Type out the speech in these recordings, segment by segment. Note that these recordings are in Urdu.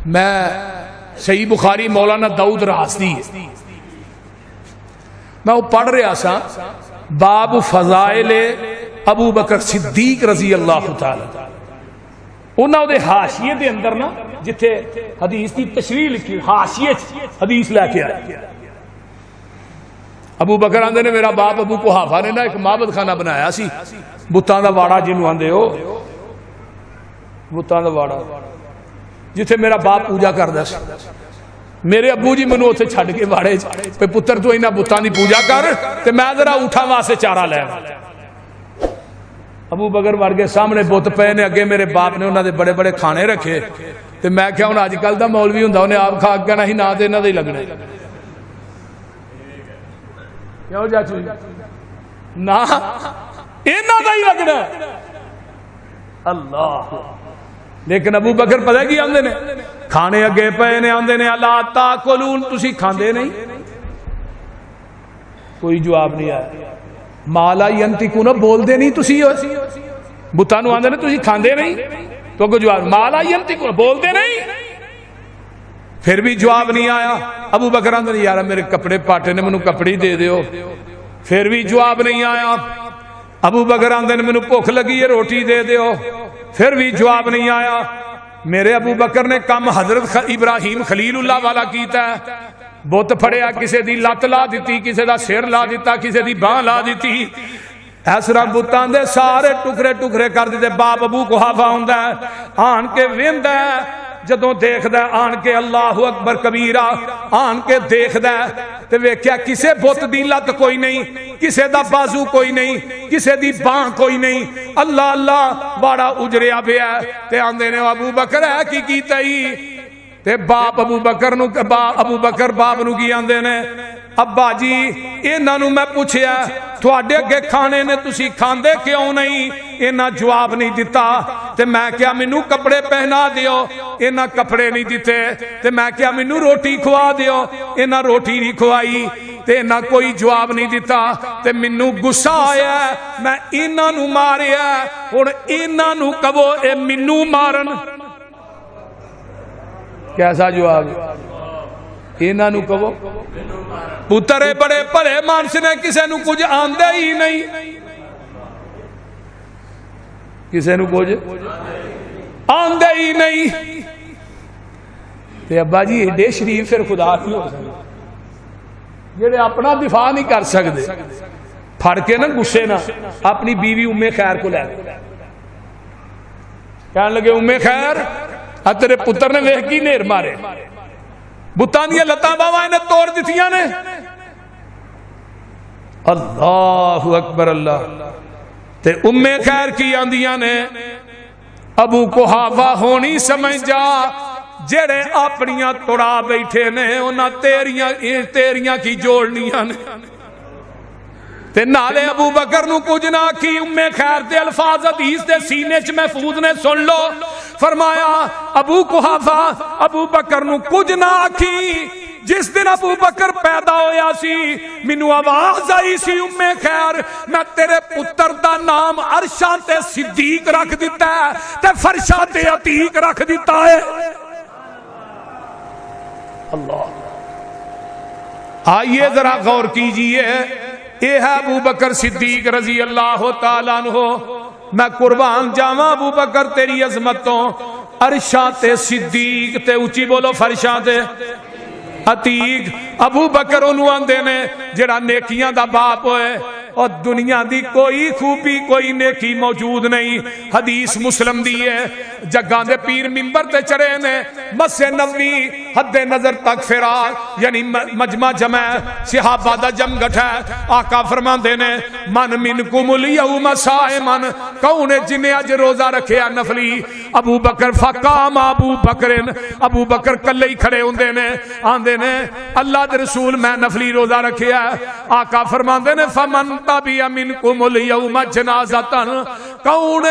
میں صحیح بخاری مولانا داؤد راستی میں وہ پڑھ رہا سا باب فضائل ابو بکر صدیق رضی اللہ تعالی انہوں دے حاشیے دے اندر نا جتھے حدیث کی تشریح لکھی حاشیے حدیث لے کے آئے ابو بکر آندے نے میرا باپ ابو قحافہ نے نا ایک معبد خانہ بنایا سی بتاں دا واڑا جنوں آندے ہو بتاں دا واڑا جتھے میرا باپ پوجا کردا سی میرے ابو جی مینوں اوتھے چھڈ کے واڑے تے پتر تو انہاں بتاں دی پوجا کر تے میں ذرا اٹھا واسطے چارہ لے ابو بکر وڑ کے سامنے بت پے نے اگے میرے باپ نے انہاں دے بڑے بڑے کھانے رکھے تے میں کہیا ہن اج کل دا مولوی ہوندا اونے آپ کھا کے نہیں نہ تے انہاں دے ہی لگنے کیوں چاچو نہ انہاں دا ہی لگنا اللہ لیکن ابو بکر پتہ کی آندے نے کھانے اگے پے نے آندے نے الا تاکلون تسی کھاندے نہیں کوئی جواب نہیں آیا مالا ینتقون بول دے نہیں تسی بتاں نو آندے نے تسی کھاندے نہیں تو کوئی جواب مالا ینتقون بول دے نہیں پھر بھی جواب نہیں آیا ابو بکر آندے یار میرے کپڑے پاٹے نے مینوں کپڑے دے دیو پھر بھی جواب نہیں آیا ابو بکر آندے نے مینوں بھوک لگی ہے روٹی دے دیو پھر بھی جواب نہیں آیا میرے ابو بکر نے کم حضرت ابراہیم خلیل اللہ والا کیتا ہے بت پھڑیا کسے دی لت لا دیتی کسے دا سر لا دیتا کسے دی باں لا دیتی اس طرح بتاں دے سارے ٹکڑے ٹکڑے کر دیتے باپ ابو قحافہ ہوندا ہے آن کے ویندا ہے جدوں دیکھدا ہے آن کے اللہ اکبر کبیرہ آن کے دیکھدا ہے تے ویکھیا کسے بت دی لت کوئی نہیں کسے دا بازو کوئی نہیں کسے دی باں کوئی نہیں اللہ اللہ بڑا اجریا پیا تے آندے نے ابو بکر ہے کی کیتا ہی تے باپ ابو بکر نو ابو بکر باپ نو کی آندے نے ابا جی انہاں نو میں پوچھیا تواڈے اگے کھانے نے تسی کھاندے کیوں نہیں انہاں جواب نہیں دیتا تے میں کیا مینوں کپڑے پہنا دیو انہاں کپڑے نہیں دیتے تے میں کیا مینوں روٹی کھوا دیو انہاں روٹی نہیں کھوائی تے نہ کوئی جواب نہیں دیتا تے مینوں غصہ آیا میں انہاں نو ماریا ہن انہاں نو کہو اے مینوں مارن کیسا جواب انہاں نو کہو پترے بڑے بڑے مانس نے کسے نو کچھ آندے ہی نہیں کسے نو کچھ آندے ہی نہیں تے ابا جی ایڈے شریف پھر خدا نہیں ہو سکتے جڑے اپنا دفاع نہیں کر سکتے پھڑ کے نا غصے نہ اپنی بیوی ام خیر کو لے کہنے لگے ام خیر تیرے پتر نے ویکھ کی نیر مارے بتاں دیاں لتاں باواں نے توڑ دتیاں نے اللہ اکبر اللہ تے ام خیر کی آندیاں نے ابو قحافہ ہونی سمجھ جا جڑے اپنیاں توڑا بیٹھے نے انہاں تیریاں کی جوڑنیاں نے تے نالے ابو بکر نو کچھ نہ کی ام خیر دے الفاظ حدیث دے سینے چ محفوظ نے سن لو فرمایا ابو قحافہ ابو بکر نو کچھ نہ کی جس دن ابو بکر پیدا ہویا سی مینوں آواز آئی سی ام خیر میں تیرے پتر دا نام عرشاں تے صدیق رکھ دیتا ہے تے فرشاں تے عتیق رکھ دیتا ہے اللہ آئیے ذرا غور کیجئے اے ہے ابو بکر صدیق رضی اللہ تعالیٰ عنہ میں قربان جاواں ابو بکر تیری عظمتوں عرشاں تے صدیق تے اونچی بولو فرشاں تے عتیق ابو بکر انہوں آندے نے جڑا نیکیاں دا باپ ہوئے اور دنیا دی کوئی خوبی کوئی نیکی موجود نہیں حدیث مسلم دیئے جگاں دے پیر منبر تے چڑھے نے مسجد نبوی حد نظر تک فراق یعنی مجمع جمع صحابہ دا جم گٹھا آقا فرماندے نے من منکم الیوم صائمن کون جن اج روزہ رکھیا نفلی ابو بکر فقام ابو بکر کلے ہی کھڑے ہوندے نے آندے نے اللہ دے رسول میں نفلی روزہ رکھیا آقا فرماندے نے فمن تبی منکم الیوم جنازتن کون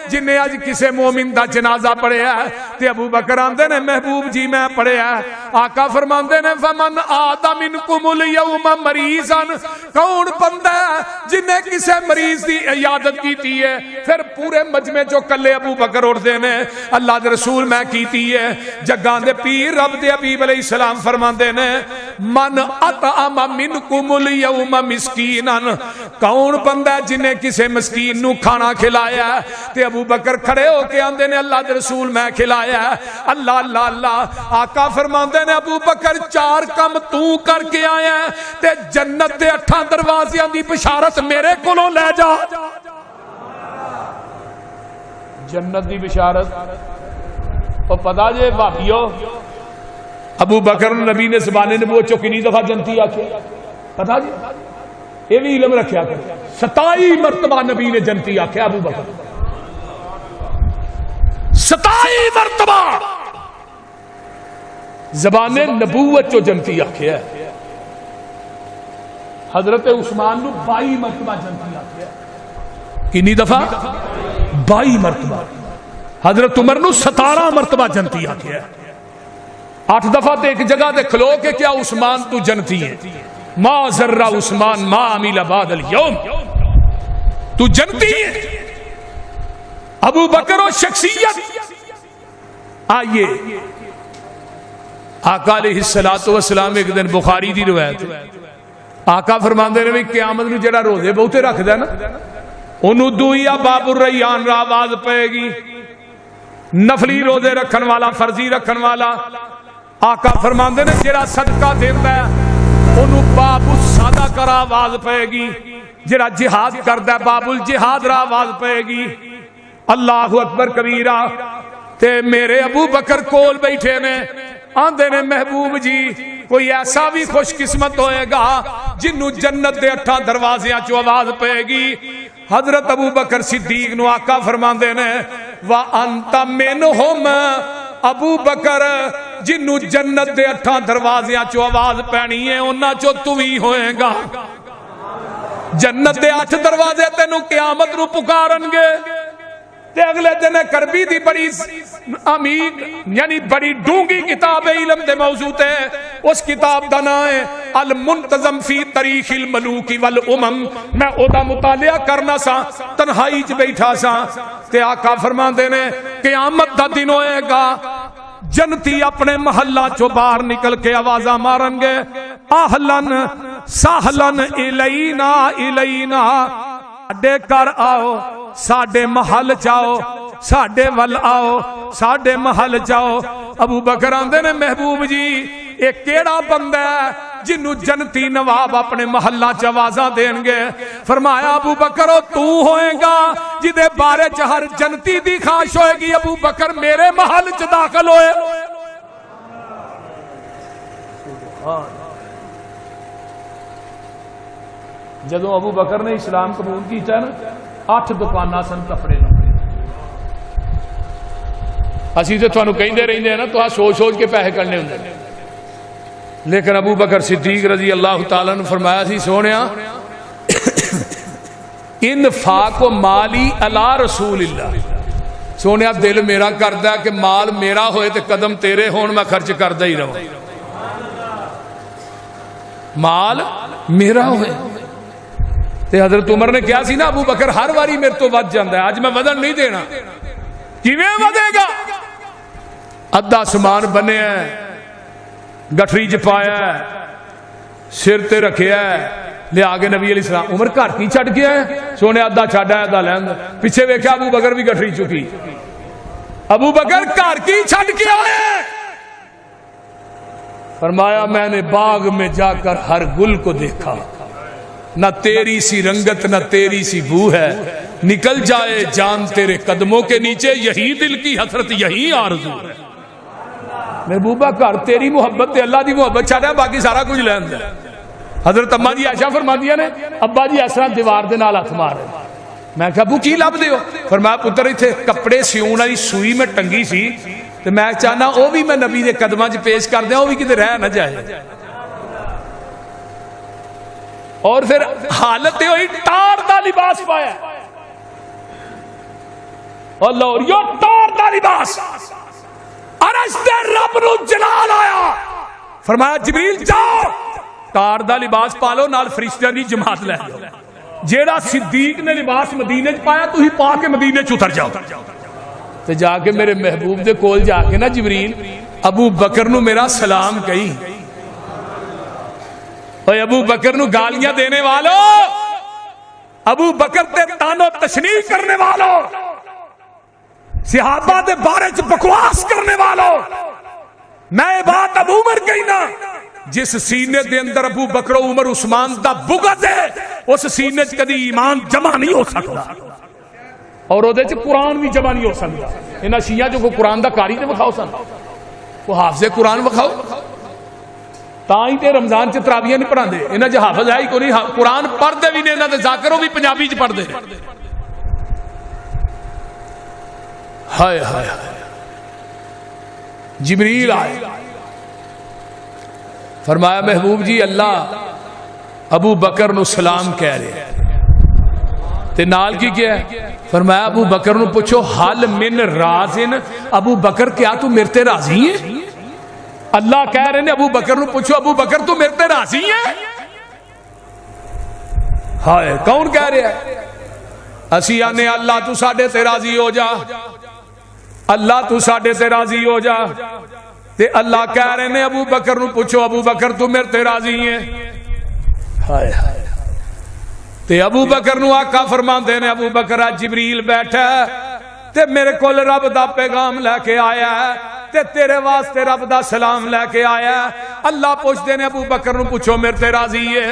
جن اج کسے مومن دا جنازہ پڑھیا تے ابو بکر آندے نے محبوب جی میں پڑھیا آقا فرماندے نے فمن آتا منکم الیوم مریضن، کون بندہ ہے جنہیں کسے مریض دی عیادت کیتی ہے؟ پھر پورے مجمع جو کلے ابو بکر اٹھتے نے اللہ دے رسول میں کیتی ہے، جگان دے پیر رب دے حبیب علیہ السلام فرماندے نے من اطعم منکم الیوم مسکینن، کون بندہ ہے جنہیں کسے مسکین نو کھانا کھلایا ہے؟ تے ابو بکر کھڑے ہو کے آندے نے اللہ دے رسول میں کھلایا ہے۔ اللہ اللہ اللہ، آقا فرماندے نے ابو بکر 4 کم تو کر کے آیا ہے تے جنت دے 8 دروازیاں دی بشارت میرے کولوں لے جا۔ جنت دی بشارت او پتہ جے بھابیو ابو بکر نبی نے زبان نبوت چو کنی دفعہ جنتی آکھے پتہ جی؟ یہ بھی علم رکھیا کر 27 مرتبہ نبی نے جنتی آکھے ابو بکر، 27 مرتبہ زبان نبوت چو جنتی آکھے ہے۔ حضرت عثمان نو 22 مرتبہ جنتی آکھے ہے، کنی دفعہ 22 مرتبہ۔ حضرت عمر نو 17 مرتبہ جنتی آکھے ہے، 8 دفعہ تے ایک جگہ تے کھلو کے کیا عثمان تو جنتی ہے، ما ذرہ عثمان ما عمل بعد اليوم، تو جنتی ہے۔ ابو بکر و شخصیت آئیے آقا علیہ السلام ایک دن بخاری دی روایت آقا فرماندے نے قیامت نو جڑا روزے بہتے رکھ دے نا انہوں دویا باب الریان را آواز پائے گی، نفلی روزے رکھن والا فرضی رکھن والا، آقا فرماندے نے جڑا صدقہ دیندا ہے انہوں باب الصدقہ کرا آواز پائے گی، جڑا جہاد کردا ہے باب الجہاد را آواز پائے گی۔ اللہ اکبر کبیرہ۔ تے میرے ابو بکر کول بیٹھے نے آندے نے محبوب جی کوئی ایسا بھی خوش قسمت ہوئے گا جنہوں جنت دے 8 دروازیاں چو آواز پائے گی۔ حضرت ابو بکر صدیق نو آقا فرماندے نے وَأَنْتَ مِنْهُمْ، ابو بکر جنہوں جنت دے 8 دروازیاں چو آواز پینی ہے انہاں چو تو ہی ہوئے گا۔ جنت دے 8 دروازے تینوں قیامت نو پکارن گے تے اگلے دن کربی دی بڑی امید یعنی بڑی ڈونگی کتاب علم دے موضوع تے اس کتاب دا نام ہے المنتظم فی تاریخ الملوک والامم، میں او دا مطالعہ کرنا سا تنہائی چ بیٹھا سا تے آقا فرماندے نے قیامت دا دن ہوئے گا جنتی اپنے محلہ چو باہر نکل کے آوازاں مارن گے اہلن سہلن الینا الینا، ساڈے کر آؤ ساڈے محل چاؤ ساڈے ول آؤ ساڈے محل چاؤ۔ ابو بکر آندے نے محبوب جی اے کیڑا بندہ ہے جنہوں جنتی نواب اپنے محلہ چ آوازاں دین گے؟ فرمایا ابو بکر تو ہوئے گا جدے بارے چ ہر جنتی دی خواہش ہوئے گی ابو بکر میرے محل چ داخل ہوئے۔ جدو ابو بکر نے اسلام قبول کیتا نا 8 دکاناں سن کپڑے نو، اسی تو تھانوں کہندے رہندے ہیں نا تو سوچ سوچ کے پیسے کرنے ہوندے، لیکن ابو بکر صدیق رضی اللہ تعالیٰ نے فرمایا سی سونیا انفاق و مالی علی رسول اللہ، سونیا دل میرا کردا ہے کہ مال میرا ہوئے تے قدم تیرے ہون میں خرچ کردا ہی رہوں، مال میرا ہوئے۔ تے حضرت عمر نے کیا سی نا ابو بکر ہر واری میرے تو ود جاندا ہے اج میں ودن نہیں دینا، کیویں ودے گا؟ ادھا سامان بنیا ہے گٹھری چ پایا ہے سر تے رکھیا ہے لیا کے نبی علیہ السلام عمر گھر کی چھڈ گیا ہے سونے ادھا چھڈا ادھا لیندا، پیچھے ویکھیا ابو بکر بھی گٹھری چکی، ابو بکر گھر کی چھڈ کے آئے، فرمایا میں نے باغ میں جا کر ہر گل کو دیکھا، نہ تیری سی رنگت نہ تیری سی بو ہے، نکل جائے جان تیرے قدموں کے نیچے، یہی دل کی حسرت یہی آرزو ہے۔ محبوبہ گھر تیری محبت تے اللہ دی محبت چھڑا باقی سارا کچھ لیندا ہے۔ حضرت اماں جی عائشہ فرماندیاں نے ابا جی اس طرح دیوار دے نال ہاتھ مار رہے، میں کہا ابو کی لب دیو؟ فرمایا پتر ایتھے کپڑے سیون والی سوئی میں ٹنگی سی تے میں چاہنا او بھی میں نبی دے قدماں چ پیش کر دیاں، او بھی کتے رہ نہ جائے۔ اور پھر حالت ہوئی ٹار دا لباس پایا، اور لوریو ٹار دا لباس، عرش دے رب نو جلال آیا، فرمایا جبریل جاؤ تار دا لباس پالو نال فرشتیاں دی جماعت لے جاؤ، جیڑا صدیق نے لباس مدینے چ پایا تسی پا کے مدینے چ اتر جاؤ۔ تے جا کے میرے محبوب دے کول جا کے نا جبریل ابو بکر نو میرا سلام کہی، اوے ابو بکر نو گالیاں دینے والو، ابو بکر تے تانو تشنیع کرنے والو، صحابہ دے بارے چ بکواس کرنے والو، میں بات ابو عمر کہی نا، جس سینے دے اندر ابو بکر و عمر عثمان دا بغض ہے اس سینے چ کدی ایمان جمع نہیں ہو سکتا، اور وہ قرآن بھی جمع نہیں ہو سکتا۔ انہاں شیعہ جو کوئی قرآن دا قاری تے وکھاؤ سن، وہ حافظ قرآن وکھاؤ، تاں ہی تے رمضان چ تراویح نہیں پڑھاندے، انہاں جو حافظ ہے ہی کوئی نہیں، قرآن پڑھدے بھی نہیں، انہاں دے ذاکر بھی پنجابی چ پڑھدے۔ ہائے ہائے جبریل آئے، فرمایا محبوب جی اللہ ابو بکر نو سلام کہہ رہے تے نال کی کیا ہے؟ فرمایا ابو بکر نو پوچھو حل من رازن، ابو بکر کیا تو میرے تے راضی ہے؟ اللہ کہہ رہے ہیں ابو بکر نو پوچھو ابو بکر تو میرے تے راضی ہے؟ ہائے کون کہہ رہے ہیں؟ اسی آنے اللہ تو ساڑھے تے راضی ہو جا، اللہ تو ساڑھے تے راضی ہو جا، تے اللہ کہہ رہے ہیں ابو بکر نو پوچھو ابو بکر تو میرے تے راضی ہیں؟ ہائے ہائے تے ابو بکر نو آقا فرماندے نے ابو بکر جبریل بیٹھا تے میرے کول رب دا پیغام لے کے آیا ہے تے تیرے واسطے رب دا سلام لے کے آیا ہے۔ اللہ پوچھتے نے ابو بکر نو پوچھو میرے تے راضی ہے؟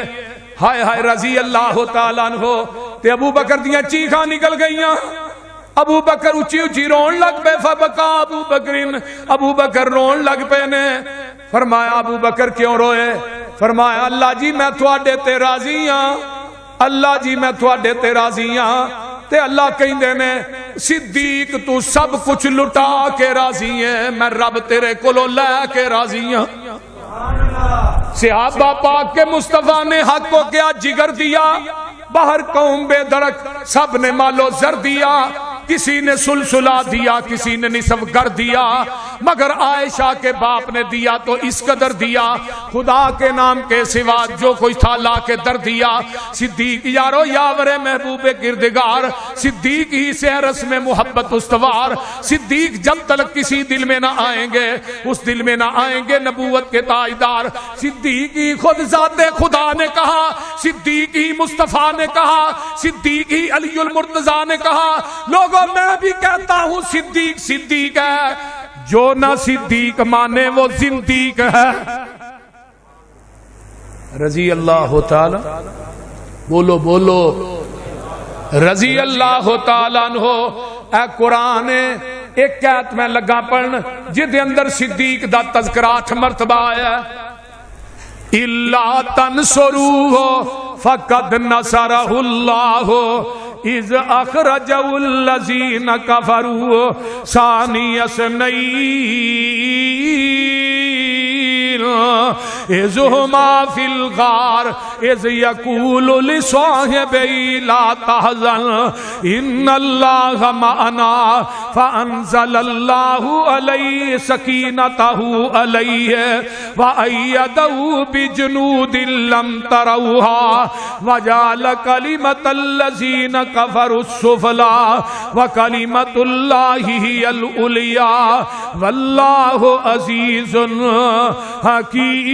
ہائے ہائے رضی اللہ تعالیٰ عنہ، تے ابو بکر دیاں چیخاں نکل گئیاں، ابو بکر اچھی اچھی رون لگ پے، فبکا ابو بکرین، ابو بکر رون لگ پے نے۔ فرمایا ابو بکر کیوں روئے؟ فرمایا اللہ جی میں تواڈے تے راضی ہاں، اللہ جی میں تواڈے تے راضی ہاں، تے اللہ کہندے نے صدیق تو سب کچھ لٹا کے راضی ہے، میں رب تیرے کولو لے کے راضی ہاں۔ صحابہ پاک کے مصطفیٰ نے حق کو کیا جگر دیا، باہر قوم بے درک سب نے مالو زر دیا، کسی نے سلسلہ دیا کسی نے نصف گر دیا، مگر عائشہ کے باپ نے دیا تو اس قدر دیا، خدا کے نام کے سوا جو کوئی تھا لا کے در دیا۔ صدیق یارو یاور محبوب کردگار، صدیق ہی سے رسم محبت استوار، صدیق جب تلک کسی دل میں نہ آئیں گے اس دل میں نہ آئیں گے نبوت کے تاجدار۔ صدیق ہی خود ذات خدا نے کہا، صدیق ہی مصطفیٰ نے کہا، صدیق ہی علی المرتضیٰ نے کہا، لوگوں میں بھی کہتا ہوں صدیق صدیق ہے، جو نہ صدیق مانے وہ زندیق ہے۔ رضی اللہ تعالی، بولو بولو رضی اللہ تعالیٰ عنہ۔ اے قرآن ایک آیت میں لگا پڑھن جدے اندر صدیق دا تذکرہ 8 مرتبہ آیا ہے۔ اِلَّا تَنْصُرُوهُ فَقَدْ نَصَرَهُ اللَّهُ اِذْ أَخْرَجَهُ الَّذِينَ كَفَرُوا ثَانِيَ اثْنَيْنِ اِذْ هُمَا فِي الْغَارِ اِذْ يَقُولُ لِصَاحِبِهِ لَا تَحْزَنْ إِنَّ اللَّهَ مَعَنَا فَأَنزَلَ اللَّهُ عَلَيْهِ سَكِينَتَهُ عَلَيْهِ وَأَيَّدَهُ بِجُنُودٍ لَّمْ تَرَوْهَا وَجَعَلَ كَلِمَةَ الَّذِينَ كَفَرُوا السُّفْلَىٰ وَكَلِمَةُ اللَّهِ هِيَ الْعُلْيَا وَاللَّهُ عَزِيزٌ حکیم۔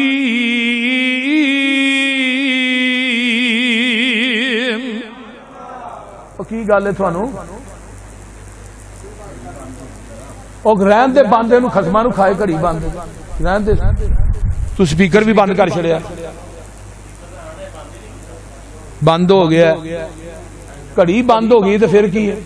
کی گل ہے تھانوں او رہن دے باندے نو خصماں نو کھائے گھڑی بند رہن دے، تو سپیکر بھی بند کر چھڑیا، بند ہو گیا گھڑی بند ہو گئی تو پھر کی ہے؟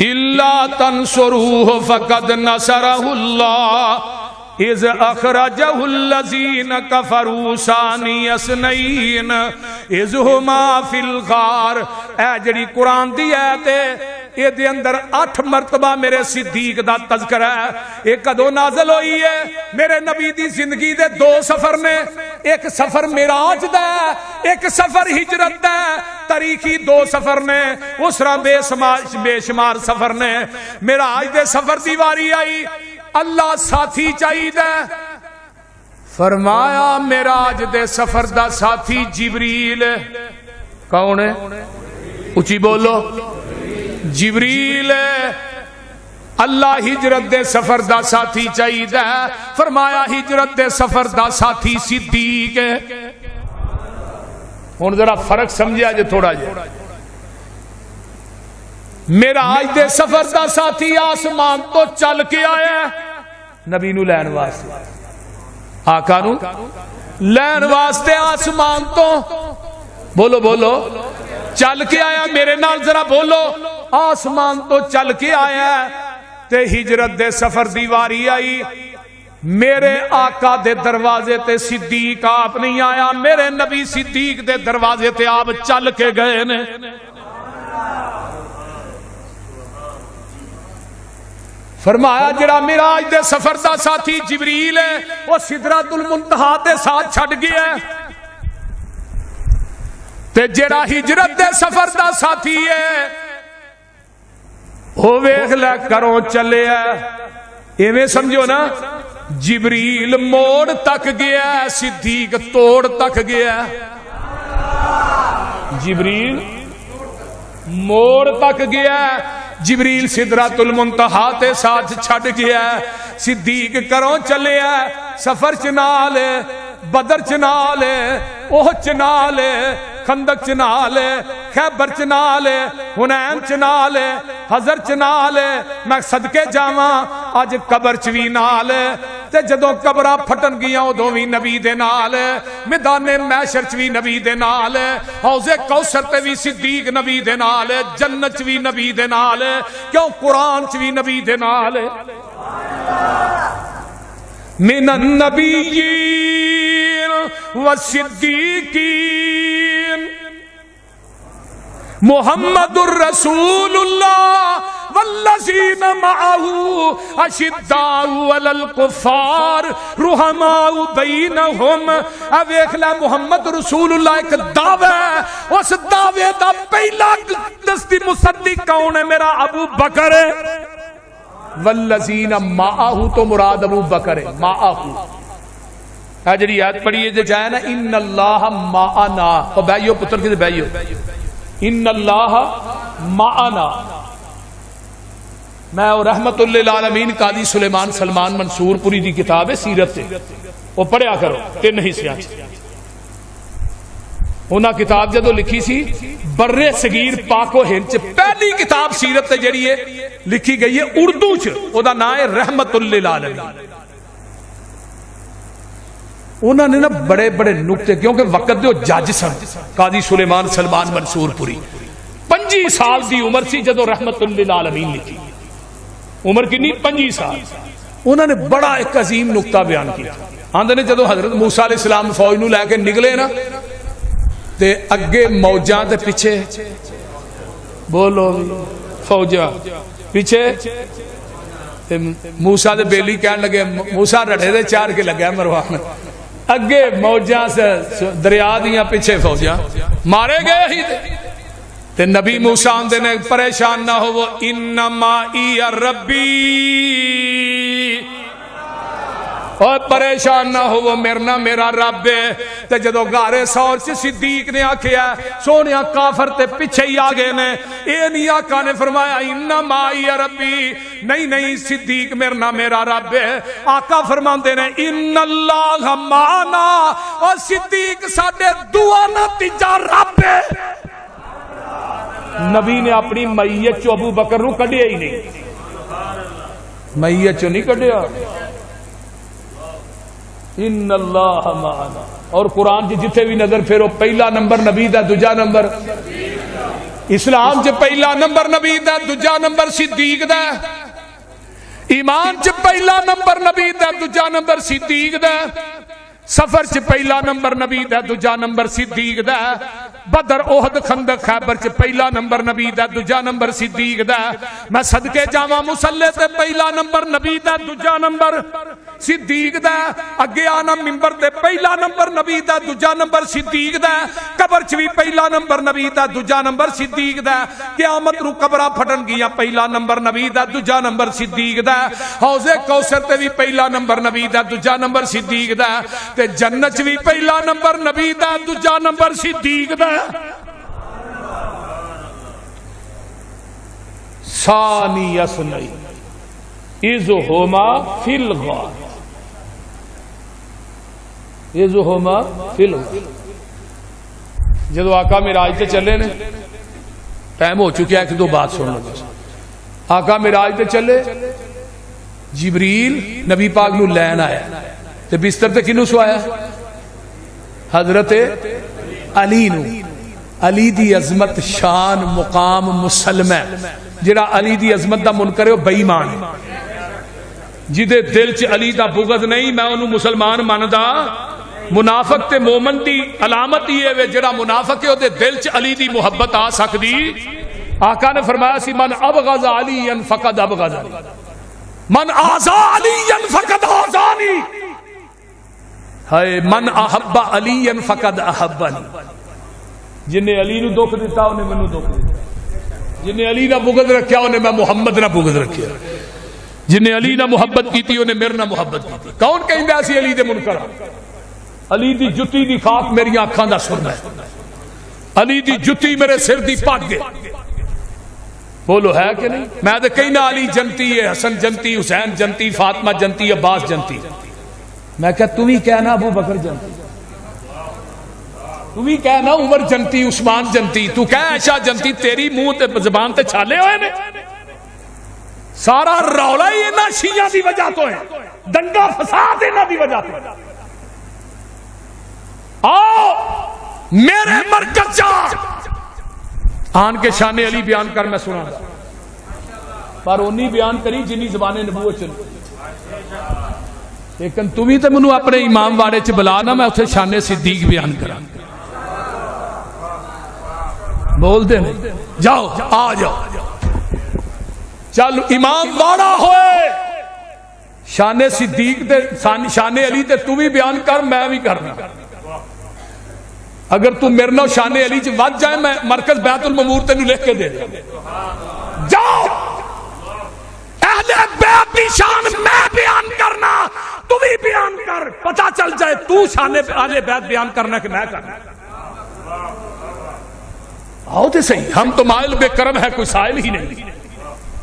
إِلَّا تَنْصُرُوهُ فَقَدْ نَصَرَهُ اللَّهُ اِذْ أَخْرَجَهُ الَّذِينَ كَفَرُوا ثَانِيَ اثْنَيْنِ اِذْ هُمَا فِي الْغَارِ۔ اے جڑی قرآن دی آیت ہے یہ دے اندر 8 مرتبہ میرے صدیق دا تذکرہ ہے. ایک کدو نازل ہوئی ہے میرے نبی دی زندگی دے 2 سفر نے. ایک سفر معراج دا ہے, ایک سفر ہجرت دا ہے. تاریخی 2 سفر نے, اس طرح بے شمار سفر نے. معراج دے سفر دی واری آئی, اللہ ساتھی چاہیے. فرمایا معراج دے سفر دا ساتھی جبریل. کون ہے؟ اچھی بولو. جبریل. اللہ ہجرت دے سفر دا ساتھی چاہیے. فرمایا ہجرت دے سفر دا ساتھی صدیق ہے. ہن ذرا فرق سمجھا جے تھوڑا جے. معراج دے سفر دا ساتھی آسمان تو چل کے آیا نبی نو لین واسطے, آقا نو لین واسطے آسمان تو. بولو بولو. چل کے آیا. میرے نال ذرا بولو. آسمان تو چل کے آیا تے ہجرت دے سفر دی واری آئی. میرے آقا دے دروازے تے صدیق آپ نہیں آیا, میرے نبی صدیق دے دروازے تے آپ چل کے گئے نے. فرمایا جڑا معراج دے سفر دا ساتھی جبریل ہے وہ سدرۃ المنتہا تے ساتھ چھڈ گیا ہے, تے جڑا ہجرت دے سفر دا ساتھی ہے وہ ویکھ لے کروں چلے ہے. ایویں سمجھو نا, جبریل موڑ تک گیا, صدیق توڑ تک گیا. جبریل موڑ تک گیا, جبریل سدرۃ المنتہا تے ساتھ چھڈ گیا. صدیق کروں چلے ہے, سفر چنال, بدر چنال, احد چنال, خندق چنال, خیبر چنال, حنین چنال, حضر چنال. میں صدقے جاواں اج قبر چ وی نال, تے جدوں قبراں پھٹن گیاں ادوں وی نبی دے نال, میدان محشر چ وی نبی دے نال, حوض کوثر تے وی صدیق نبی دے نال, جنت چ وی نبی دے نال, کیوں قرآن چ وی نبی دے نال. من النبیین والصدیقین محمد الرسول اللہ والذین معہ اشداء علی الکفار رحماء بینہم. ویکھ لے محمد رسول اللہ ایک دعوی ہے, اس دعوے دا پہلا دستی مصدق کون ہے؟ میرا ابو بکر ہے. والذین معہ تو مراد ابو بکر ہے. معہ جڑی آیت پڑھی ہے جائے نا, ان اللہ معنا. او بھائیو پتر کدے بھائیو, ان اللہ معنا. میں اور رحمت للعالمین قاضی سلیمان سلمان منصور پوری دی کتاب ہے سیرت سے, وہ پڑھیا کرو 3 حصیاں. انہاں کتاب جدو لکھی سی برے صغیر پاک و ہند چ پہلی کتاب سیرت تے جڑی ہے لکھی گئی ہے اردو چ, او دا نام ہے رحمت للعالمین. انہوں نے نا بڑے بڑے نکتے, کیونکہ وقت دے جج سن قاضی سلیمان سلمان منصور پوری, 25 سال دی عمر سی جدو رحمت للعالمین لکھی. عمر کنی 25 سال. انہوں نے بڑا ایک عظیم نکتہ بیان کیا. آندے نے جدو حضرت موسیٰ علیہ السلام فوج نو لے کے نکلے نا, تے اگے موجاں تے پیچھے, بولو فوجاں پیچھے, موسیٰ دے بیلی کہنے لگے موسیٰ رڑے دے 4 کے لگے مروان. اگے موجاں سے دریا دیاں پیچھے فوجاں مارے گئے ہی تے نبی موسیٰ آندے نے پریشان نہ ہو, وہ انما ای ربی, اور پریشان نہ ہو وہ میرا رب ہے. تے جدو غارے سور سے صدیق نے آکھیا سونیا کافر تے پیچھے ہی آگے نے, اے نہیں آقا نے فرمایا انما ای ربی, نہیں صدیق میرا رب ہے. آقا فرماندے نے ان اللہ معنا, اور صدیق ساڈے دعا نتیجہ رب ہے. نبی نے اپنی میت چو ابو بکر نو کڈیا ہی نہیں, میت چو نہیں کڈیا. ان اللہ معنا. اور قرآن جی جتھے بھی نظر پھیرو پہلا نمبر نبی دا, دوجا نمبر اسلام چ پہلا نمبر نبی دا, دوجا نمبر صدیق دا. ایمان چ پہلا نمبر نبی دا, دوجا نمبر صدیق دا. سفر چ پہلا نمبر نبی دا، دوجا نمبر صدیق دا، بدر احد خندق خیبر چ پہلا نمبر نبی دا، دوجا نمبر صدیق دا، میں صدقے جاواں مصلی تے پہلا نمبر نبی دا، دوجا نمبر صدیق دا، اگے آنا منبر تے پہلا نمبر نبی دا، دوجا نمبر صدیق دا، قبر چ بھی پہلا نمبر نبی دا، دوجا نمبر صدیق دا، قیامت نو قبراں پھٹن گیاں پہلا نمبر نبی دا، دوجا نمبر صدیق دا، حوض کوثر تے بھی پہلا نمبر نبی دا، دوجا نمبر صدیق دا، تے جنت چ بھی پہلا نمبر نبی دا، دوجا نمبر صدیق دا۔ ثانی اثنین اذ ہما فی الغار، اذ ہما فی الغار، جدو آقا معراج تے چلے نے، ٹائم ہو چکا ہے، ایک دو بات سن لو۔ آقا معراج تے چلے، جبریل نبی پاک نو لین آیا تے بستر تے کنو سوایا؟ حضرت علی نو۔ علی دی عظمت شان مقام مسلم ہے، جڑا علی دی عظمت دا منکر ہے وہ بے ایمان ہے، جدے دل چ علی دا بغض نہیں میں انہوں مسلمان ماندا۔ منافق تے مومن دی علامت یہ ہے، جڑا منافق ہے دے دل چ علی دی محبت آ سکدی۔ آقا نے فرمایا سی من ابغض علی فقد ابغضنی، من آذى علی فقد آذانی، ہے من احب علی فقد احبنی، جن نے علی نو دکھ دیتا انہیں مینوں دکھ دیتا، جن نے علی نہ بغض رکھیا انہیں میں محمد نہ بغض رکھیا، جن نے علی نہ محبت کیتی انہیں میرے نہ محبت کیتی۔ کون کہندا اسی علی دے منکر؟ علی دی جتی دی خاک میری آنکھاں دا سرما ہے، علی دی جتی میرے سر دی پگ ہے، بولو ہے کہ نہیں؟ میں تو کہنا علی جنتی ہے، حسن جنتی، حسین جنتی، فاطمہ جنتی، عباس جنتی، میں کہا تم ہی کہنا ابو بکر جنتی، تم ہی کہنا عمر جنتی، عثمان جنتی، تو کہہ عائشہ جنتی، تیری منہ تے زبان تے چھالے ہوئے نے۔ سارا رولا ہی انہاں شیعہ دی وجہ تو ہے، دنگا فساد انہاں دی وجہ تو ہے۔ آؤ میرے مرکز جا آن کے شان علی بیان کر، میں سنا گا، پر انہی بیان کری جنہی زبان نبوت چلی، لیکن تمہیں تے منو اپنے امام واڑے چ بلا نا، میں اتھے شان صدیق بیان کرا، بول دے نہیں، جاؤ آ جاؤ، چل امام واڑا ہوئے، شان صدیق تے شان علی تے تو بھی بیان کر، میں بھی کرنا۔ اگر تو میرے نو شان علی چ ود جائے میں مرکز بیت المعمور تینوں لکھ کے دے دے، جاؤ اہل بیت کی شان میں بیان کرنا، تو بھی بیان کر، پتہ چل جائے تو شان اہل بیت بیان کرنا کہ میں کرنا۔ آؤ تے صحیح، ہم تو مائل بے کرم ہے، کوئی سائل ہی نہیں،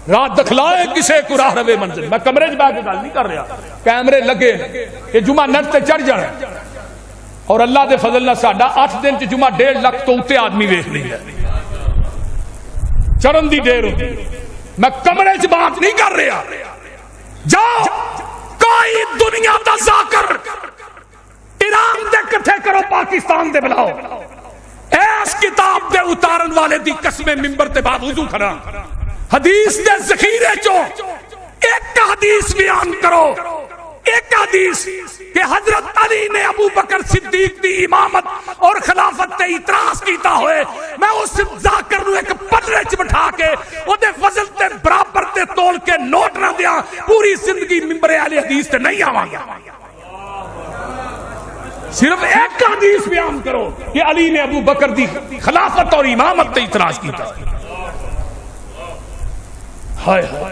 رات دکھلائے کسے کو راہ روے منزل۔ میں کمرے چ بیٹھ کے گل نہیں کر رہا، کیمرے لگے کہ جمعہ نٹ تے چڑھ جانا، اور اللہ دے فضل نہ ساڈا 8 دن چ جمعہ 1.5 لاکھ تو اتے آدمی ویکھ لیندا، چڑھن دی دیر ہوتی۔ میں کمرے چ بات نہیں کر رہا، جاؤ کوئی دنیا دا ذاکر ایران دے کٹھے کرو، پاکستان دے بلاؤ، اس کتاب دے اتارن والے دی قسم منبر تے باب وضو کھڑا، حدیث دے ذخیرے چو ایک حدیث بیان کرو، ایک حدیث کہ حضرت علی نے ابو بکر صدیق دی امامت اور خلافت تے اعتراض کیتا ہوئے، میں اس ذاکر نو ایک پلڑے چ بٹھا کے او دے فضل تے برابر تے تول کے نوٹ نہ دیاں، پوری زندگی منبر اہل حدیث تے نہیں آواں گا۔ صرف ایک حدیث بیان کرو کہ علی نے ابو بکر دی خلافت اور امامت تے اعتراض کیتا،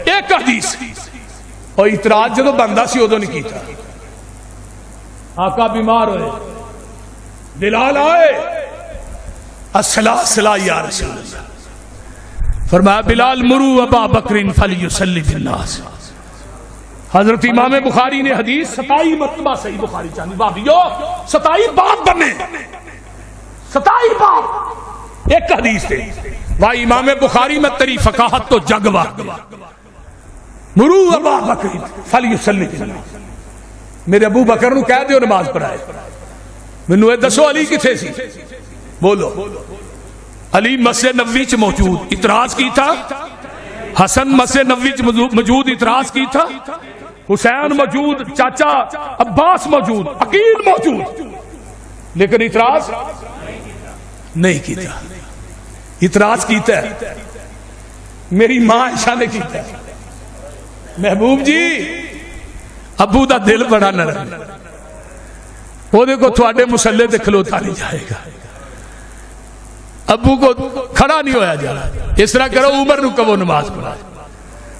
ایک حدیث، اور اعتراض جدو بندہ سی ادو نہیں کیتا۔ آقا بیمار ہوئے، بلال آئے، الصلاۃ الصلاۃ یا رسول اللہ، فرمایا بلال مرو ابا بکر فلیصلی فی الناس۔ حضرت امام بخاری نے حدیث 27 مرتبہ صحیح بخاری چاہنی، بابیو 27 باب بنے، 27 باب ایک حدیث تھے، بھائی امام بخاری میں تیری فقاہت تو جگوا، مرو ابا بکر فلیصلی فی الناس، میرے ابو بکر نو کہہ دیو نماز پڑھائے۔ مینوں اے دسو علی کتھے سی؟ بولو، علی مسجد نبوی چ موجود، اعتراض کی تھا، حسن مسجد نبوی چ موجود، اعتراض کی تھا، حسین موجود، چاچا عباس موجود، عقیل موجود، لیکن اعتراض نہیں کیتا. اعتراض کیتا ہے میری ماں عائشہ نے کیتا ہے. محبوب جی ابو دا دل بڑا نرم، وہ دیکھو تھوڑے مسلے تے کھلوتا نہیں جائے گا، ابو کو کھڑا نہیں ہویا جا رہا. اس طرح کرو عمر نو کہو نماز پڑھا.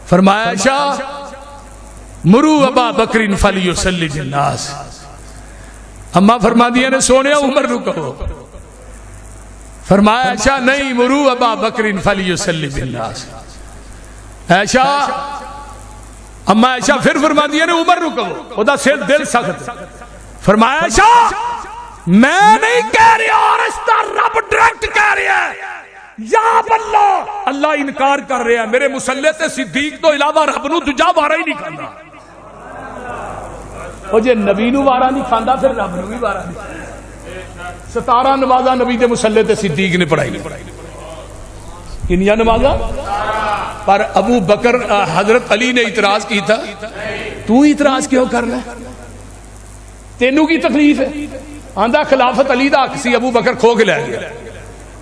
فرمایا عائشہ مرو ابا بکر فلیصلی بالناس. اما فرما دیا نے سونے عمر نو کہو. فرمایا عائشہ نہیں، مرو ابا بکر فلیصلی بالناس. عائشہ اما عائشہ پھر فرما دیا نے عمر نو کہو، او دا دل سخت. فرمایا عائشہ میں نہیں کہہ رہا، رشتہ رب ڈائریکٹ کہہ رہا ہے یا اللہ. اللہ انکار کر رہا ہے میرے مسلے تے صدیق تو علاوہ رب نو دجا وارا ہی نہیں کھانا. او جے نبی نو وارا نہیں کھاندا پھر رب نو بھی وارا نہیں. 17 نمازاں نبی دے مسلے تے صدیق نے پڑھائی. کنیا نمازاں؟ پر ابو بکر حضرت علی نے اعتراض کی تھا. تو اعتراض کیوں کر رہا ہے؟ تینوں کی تکلیف ہے؟ آندہ خلافت علی دا حق سی، ابو بکر کھو کے لے گیا.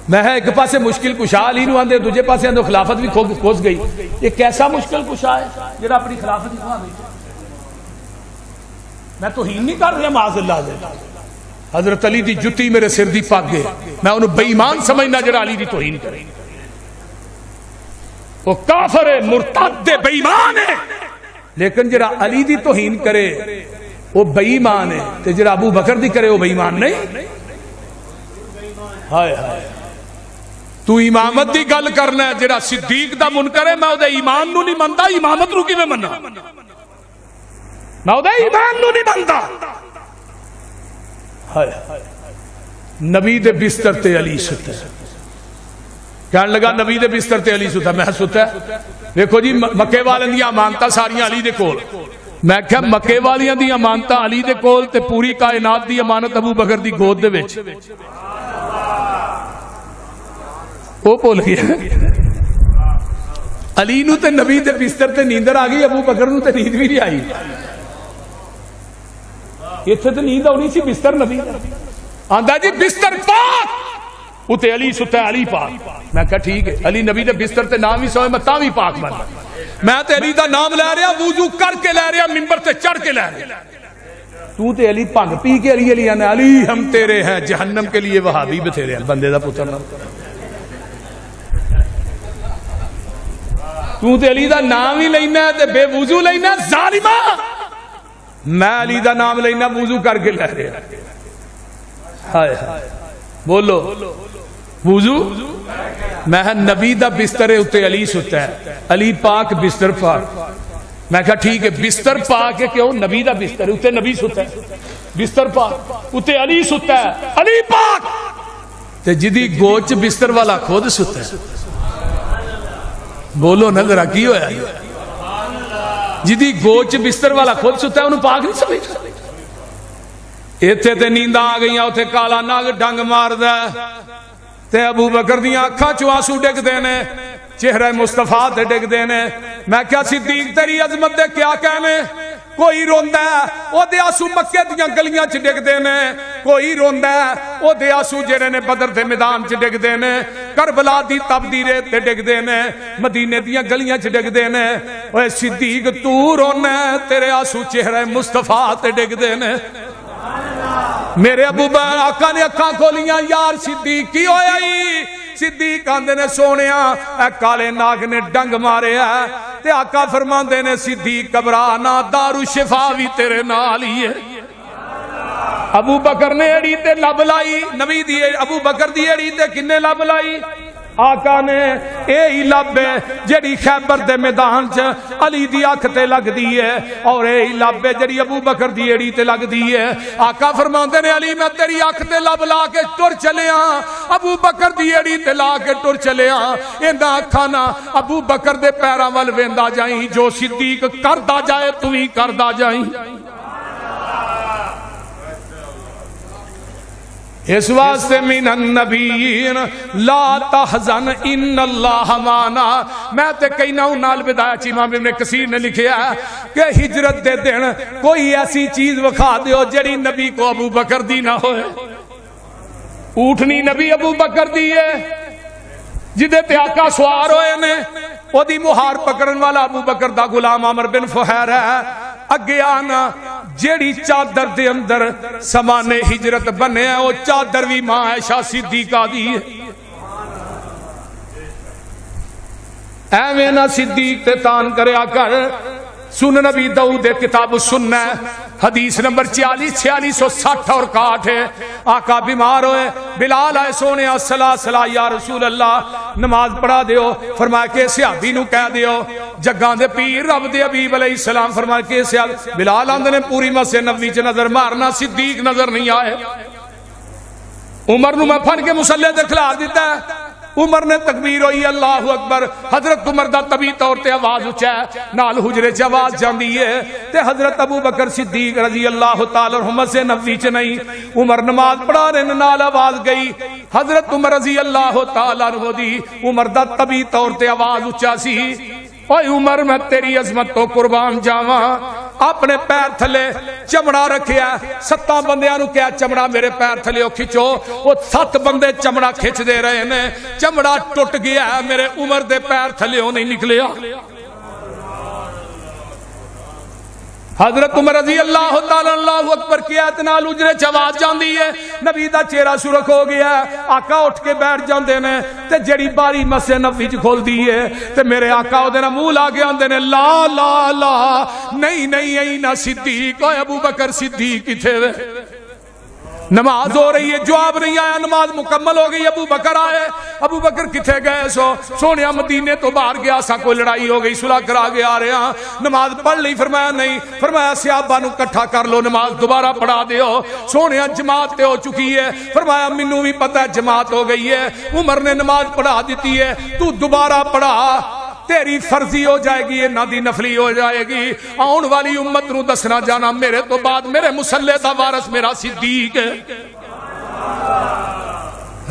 میں ایک پاسے مشکل کشا علی نو آندے، دوجے پاسے آندے خلافت بھی کھوس گئی. یہ کیسا مشکل کشا ہے جڑا اپنی خلافت ہی کھوا گئی. میں توہین نہیں کر رہا معاذ اللہ سے. حضرت علی دی جتی میرے سر دی پاک گئے، میں انہوں بے ایمان سمجھنا جڑا علی دی توہین کرے. وہ کافر ہے، مرتد ہے، بے ایمان ہے. لیکن جڑا علی دی توہین کرے وہ بے ایمان ہے، تے جڑا ابو بکر دی کرے وہ بے ایمان نہیں. ہائے ہائے تو امامت دی گل کرنا ہے. جڑا صدیق دا منکر ہے میں او دے ایمان نو نہیں مندا، امامت نو کیویں مننا؟ میں او دے ایمان نو نہیں مندا. ہائے نبی دے بستر تے علی ستا ہے. کہنے لگا نبی دے بستر تے علی ستا. میں ستا ہے دیکھو جی مکے والے دی امانتاں ساریاں علی دے کول. میں کہا مکے والیاں دی امانتاں علی دے کول تے پوری کائنات دی امانت ابو بکر دی گود دے وچ. وہ بول گیا علی نو تے نبی دے بستر تے نیندر آ گئی، ابو بکر نو تے نیند بھی نہیں آئی. اتنے تے نیند آنی سی بستر نبی آندا جی بستر پاک اتے علی ستا علی پاک. میں کہا ٹھیک ہے علی نبی دے بستر تے نام بھی سوئے میں تاں بھی پاک بن. میں تے علی دا نام لے رہا، وضو کر کے لے رہا، منبر تے چڑھ کے لے رہا. تو تے علی پنگ پی کے علی علی آنا علی ہم تیرے ہیں جہنم کے لیے وہابی بتھیرے ہیں. بندے دا پتر نہ تو تے علی دا نام ہی لینا تے بے وضو لینا ظالمہ. میں علی دا نام لینا وضو کر کے لے رہا. ہائے ہائے بولو وضو. میں نبی دا بستر اتے علی ستا ہے، علی پاک بستر پاک. میں کہا ٹھیک ہے بستر پاک ہے، کیوں نبی دا بستر اتے نبی ستا ہے، بستر پاک اتے علی ستا ہے، علی پاک. تے جدی گوچ بستر والا خود ستا ہے. بولو نا ذرا کی ہویا جدی گوچ بستر والا خود ستا ہے انہوں پاک نہیں سمجھتا. ایتھے تے نیندہ آ گئی اوتھے کالا ناگ ڈنگ مار دا تے ابو بکر دیاں اکھاں چوں آنسو ڈگ دینے، چہرہ مصطفیٰ تے ڈگ دینے. میں کیا صدیق تیری عظمت دے کیا کہنے؟ کوئی روندا ہے او دے آنسو مکے دیاں گلیاں چ ڈگ دینے، کوئی روندا ہے او دے آنسو جڑے نے بدر دے میدان چ ڈگ دینے، کربلا دی تپ دی ریت تے ڈگ دینے، مدینے دیاں گلیاں چ ڈگ دینے. اوے صدیق تو رونا ہے تیرے آنسو چہرہ مصطفیٰ تے ڈگ دینے. میرے ابو بکر آقا نے اکھاں کھولیاں، یار صدیق کی ہویا ہی؟ صدیق آندے نے سونیا اے کالے ناگ نے ڈنگ مارے ہے. تے آقا فرماندے نے صدیق گھبرانا دارو شفا بھی تیرے نال ہی ہے. ابو بکر نے ایڑی تے لب لائی، نبی دی ابو بکر دی ایڑی تے کنے لب لائی؟ آقا نے اے ہی لب ہے جڑی خیبر دے میدان چ علی دی اکھ تے لگ دی ہے، اور اے ہی لب ہے جڑی ابو بکر دی ایڑی تے لگ دی ہے. آقا فرماندے نے علی میں تیری اکھ تے لب لا کے ٹر چلیا، ابو بکر دی ایڑی تے لا کے ٹر چلیا. ایندا اکھاں نہ ابو بکر دے پیراں ول ویندا جائیں، جو صدیق کردا جائے تو ہی کردا جائیں. اس واسطے من النبیین لا تحزن ان اللہ معنا. میں تے کہنا ہوں نال بدایا چی امام ابن کثیر نے لکھیا ہے کہ ہجرت دے دن کوئی ایسی چیز وکھا دیو جڑی نبی کو ابو بکر دی نہ ہوئے. اونٹنی نبی ابو بکر دی ہے جدے تے آقا سوار ہوئے نے، او دی مہار پکڑن والا ابو بکر دا غلام عمر بن فہیر ہے. اگے آنا جیڑی چادر دے اندر سامان ہجرت بنے ہیں وہ چادر بھی ماں عائشہ صدیقہ دی ہے. ایویں نہ صدیق تے تان کریا کر. سن نبی داؤد کتاب السنہ حدیث نمبر 4660 اور 61 ہے. آقا بیمار ہوئے، بلال آئے سونے الصلاۃ صلاۃ یا رسول اللہ نماز پڑھا دیو. فرمایا کہ صحابی نو کہہ دیو جگاں دے پیر رب دے حبیب علیہ السلام. فرمایا کہ بلال آندے نے پوری مسجد نبوی چ نظر مارنا، صدیق نظر نہیں آئے. عمر نو میں پھن کے مصلی تے کھلا دیتا ہے. عمر نے تکبیر ہوئی اللہ اکبر. حضرت عمر دا طبی طور تے آواز اچھا ہے نال حجرے چ آواز جاندی ہے تے حضرت ابو بکر صدیق رضی اللہ تعالی عنہ سے نبوی چ نہیں. عمر نماز پڑھا رہے نال آواز گئی. حضرت عمر رضی اللہ تعالی عنہ دی عمر دا طبی طور تے آواز اچھا سی. اوے عمر میں تیری عظمت تو قربان جاواں. اپنے پیر تھلے چمڑا رکھیا. 7 بندیاں نو کہیا چمڑا میرے پیر تھلے کھچو. وہ 7 بندے چمڑا کھچ دے رہے نے. چمڑا ٹوٹ گیا ہے میرے عمر دے پیر تھلے نہیں نکلیا. حضرت عمر رضی اللہ تعالی اللہ اکبر کی آیت نال اجرے چواز جاندی ہے. نبی دا چہرہ سرخ ہو گیا ہے. آقا اٹھ کے بیٹھ جاندے نے تے جڑی باری مسجد نبوی وچ کھول دی ہے تے میرے آقا اودے نال منہ لا کے آندے نے لا لا لا نہیں نہیں ائی نہ صدیق. اوے ابو بکر صدیق کتے وے؟ نماز ہو رہی ہے جواب نہیں آیا. نماز مکمل ہو گئی. ابو بکر آئے. ابو بکر کتھے گئے سونے مدینے تو باہر گیا سا. کوئی لڑائی ہو گئی صلح کرا کے آ رہے ہیں. نماز پڑھ لی؟ فرمایا نہیں. فرمایا صحابہ نو کٹھا کر لو نماز دوبارہ پڑھا دیو. سونے جماعت تے ہو چکی ہے. فرمایا مینوں بھی پتہ ہے جماعت ہو گئی ہے. عمر نے نماز پڑھا دیتی ہے تو دوبارہ پڑھا. تیری فرضی ہو جائے گی نہ دی نفلی ہو جائے گی. آن والی امت نو دسنا جانا میرے تو بعد میرے مصلی دا وارث میرا صدیق ہے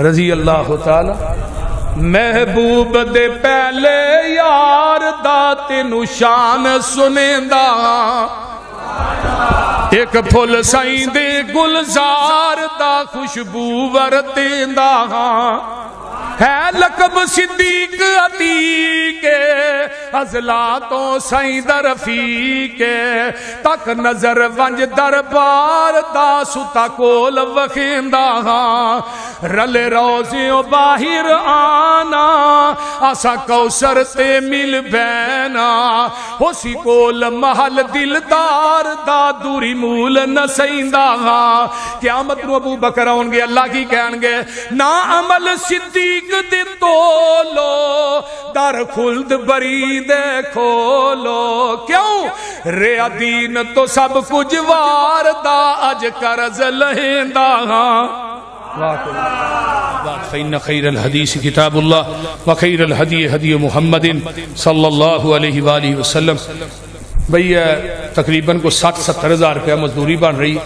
رضی اللہ تعالی. محبوب دے پہلے یار دا تینو شان سنیندا. ایک پھل سائیں دے گلزار دا خوشبو ورتیندا. ہے لقب صدیق عتیق ازلاتوں سائیں درفیق تک نظر ونج دربار دا ستا کول وخیندا. رل روزیوں باہر آنا آسا کوثر تے مل بینا. ہوسی کول محل دلدار دا دوری مول نسیندا. قیامت نو ابو بکر آن گے اللہ کی کہن گے نا عمل صدیق دے تولو در خلد بری دے کھولو. کیوں ریا دین تو سب کچھ وار دا اج کرز لہندا. فإن خير الحديث كتاب الله وخير الهدي هدي محمد صلی اللہ علیہ وآلہ وسلم. بھئی تقریباً کو 60-70 ہزار روپیہ مزدوری بن رہی.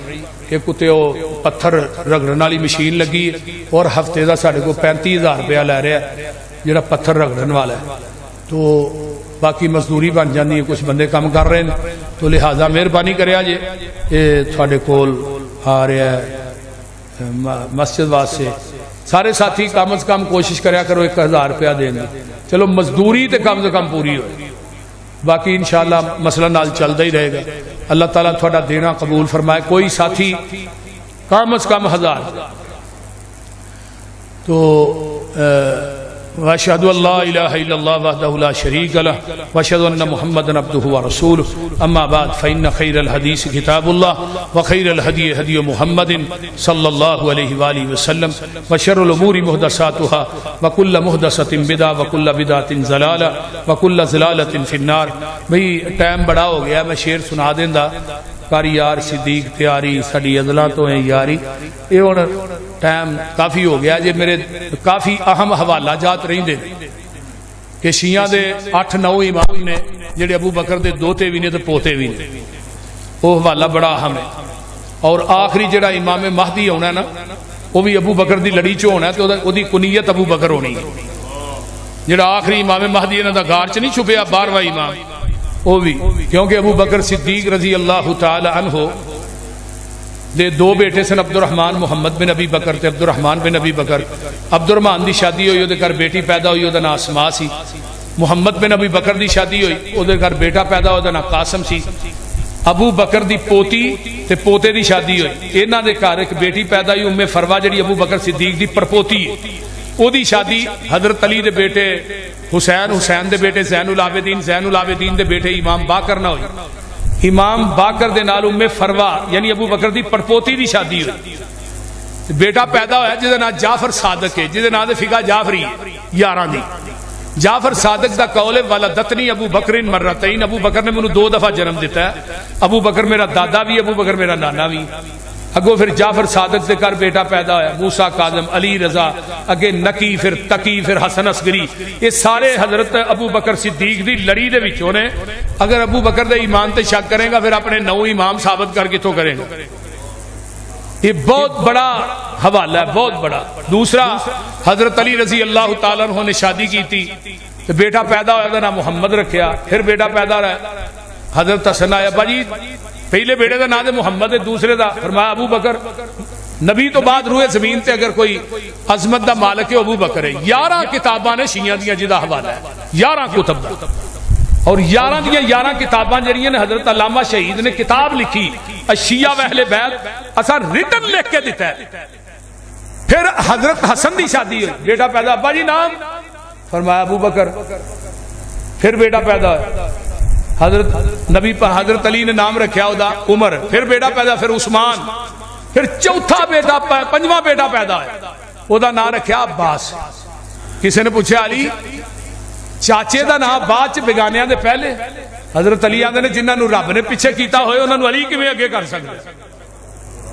ایک کتے وہ پتھر رگڑن والی مشین لگی اور ہفتے دا ساڑھے کو 35,000 روپیہ لے رہا ہے جڑا پتھر رگڑن والا ہے. تو باقی مزدوری بن جاندی ہے. کچھ بندے کام کر رہے ہیں تو لہٰذا مہربانی کرے آجے یہ تھوڑے کول آ رہا ہے مسجد واسطے. سارے ساتھی کم از کم کوشش کریا کرو 1,000 روپیہ دیں گے. چلو مزدوری تے کم سے کم پوری ہو. باقی انشاءاللہ مسئلہ نال چلتا ہی رہے گا. اللہ تعالیٰ تھوڑا دینا قبول فرمائے. کوئی ساتھی کم از کم 1000 تو واشهد ان لا اله الا الله وحده لا شريك له واشهد ان محمدا عبده ورسوله. اما بعد فان خير الحديث كتاب الله وخير الهدي هدي محمد صلى الله عليه واله وسلم وشر الامور محدثاتها وكل محدثه بدعه وكل بدعه ضلاله وكل ضلاله في النار. بھئی ٹائم بڑا ہو گیا. میں شعر سنا دیندا کاری یار صدیق تیاری ساڈی ازلاں تو ہیں یاری. یہ ہن ٹائم کافی ہو گیا جی. میرے کافی اہم حوالہ جات رہندے کہ شیعہ دے 8-9 امام نے جڑے ابو بکر دے دوتے بھی نے تے پوتے بھی نے. وہ حوالہ بڑا اہم ہے. اور آخری جڑا امام مہدی ہونا نا وہ بھی ابو بکر دی لڑی چ ہونا تو وہ کنیت ابو بکر ہونی ہے. جڑا آخری امام مہدی انہاں دا غار چ نہیں چھپیا 12واں امام وہ بھی, کیونکہ ابو بکر صدیق رضی اللہ تعالی عنہ دے دو بیٹے سن عبد الرحمن محمد بن ابی بکر تے عبد الرحمن بن ابی بکر. عبد الرحمن دی شادی ہوئی وہ گھر بیٹی پیدا ہوئی وہ نام اسماء سی. محمد بن ابی بکر دی شادی ہوئی وہ گھر بیٹا پیدا ہویا نام قاسم سی. ابو بکر دی پوتی تے پوتے دی شادی ہوئی انہاں دے گھر ایک بیٹی پیدا ہوئی ام فروا جڑی ابو بکر صدیق دی پرپوتی ہے. او دی شادی حضرت علی دے بیٹے حسین, حسین دے بیٹے زین العابدین, زین العابدین دے بیٹے امام باقر نہ ہوئی. امام باقر دے نال ام فروا یعنی ابو بکر دی پرپوتی دی شادی ہوئی. بیٹا پیدا ہوا جس نام جعفر صادق ہے, جس نام فقہ جعفری ہے 11 دی. جعفر صادق دا قول ہے ولدتنی ابو بکر مرتین, ابو بکر نے مجھے 2 دفعہ جنم دیتا ہے. ابو بکر میرا دادا بھی, ابو بکر میرا نانا بھی. اگو پھر جعفر صادق دے کر بیٹا پیدا ہوا موسیٰ کاظم, علی رضا, اگے نکی, پھر تقی, پھر حسن عسکری. یہ سارے حضرت ابو بکر صدیق دی لڑی دے وچوں نے. اگر ابو بکر دے ایمان تے شک کرے گا پھر اپنے 9 امام ثابت کر کے تو کرے گا. یہ بہت بڑا حوالہ ہے, بہت بڑا. دوسرا حضرت علی رضی اللہ تعالیٰ عنہ نے شادی کی تھی تو بیٹا پیدا ہوا تھا نام محمد رکھیا. پھر بیٹا پیدا رہا حضرت حسن آیا ابا جی پہلے بیٹے دا نام محمد ہے, دوسرے دا فرمایا ابو بکر. نبی تو بعد روئے زمین تے اگر کوئی عظمت دا مالک ہے ابو بکر ہے. 11 کتاباں نے شیعہ دیاں جدا حوالہ ہے, 11 کتب دا, اور 11 دیاں 11 کتاباں جڑیاں نے حضرت علامہ شہید نے کتاب لکھی الشیعہ و اہل بیت, اساں ریٹن لکھ کے دیتا ہے. پھر حضرت حسن دی شادی ہوئی, بیٹا پیدا, ابا جی نام فرمایا ابو بکر. پھر بیٹا پیدا ہے حضرت نبی پر حضرت علی نے نام رکھیا ہودا عمر. پھر بیٹا پیدا, پھر عثمان. پھر چوتھا بیٹا, 5واں بیٹا پیدا ہے وہ دا نام رکھیا عباس. کسی نے پوچھا علی چاچے دا نام بعد چ بیگانیاں دے پہلے. حضرت علی آندے نے جنہاں نو رب نے پیچھے کیتا ہوئے انہاں نو علی کیویں اگے کر سکدے.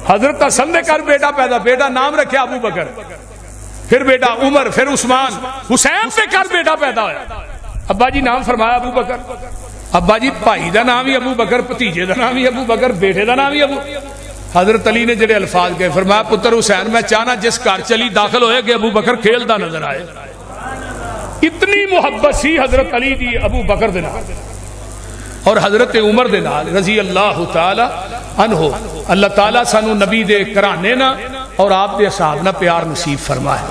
حضرت حسن دے کر بیٹا پیدا, بیٹا نام رکھیا ابو بکر. پھر بیٹا عمر, پھر عثمان. حسین دے کر بیٹا پیدا ہویا, ابا جی نام فرمایا ابو بکر. ابا جی بھائی دا نام ہی ابو بکر, بھتیجے دا نام ہی ابو بکر, بیٹے دا نام ہی ابو. حضرت علی نے جڑے الفاظ کہے فرمایا پتر حسین میں چاہنا جس گھر چلی داخل ہوئے کہ ابو بکر کھیلدا نظر آئے. اتنی محبت سی حضرت علی دی ابو بکر دے نال اور حضرت عمر دے نال رضی اللہ تعالی عنہ. اللہ تعالی سانو نبی دے کرانے نا اور آپ دے اصحاب نا پیار نصیب فرمائے.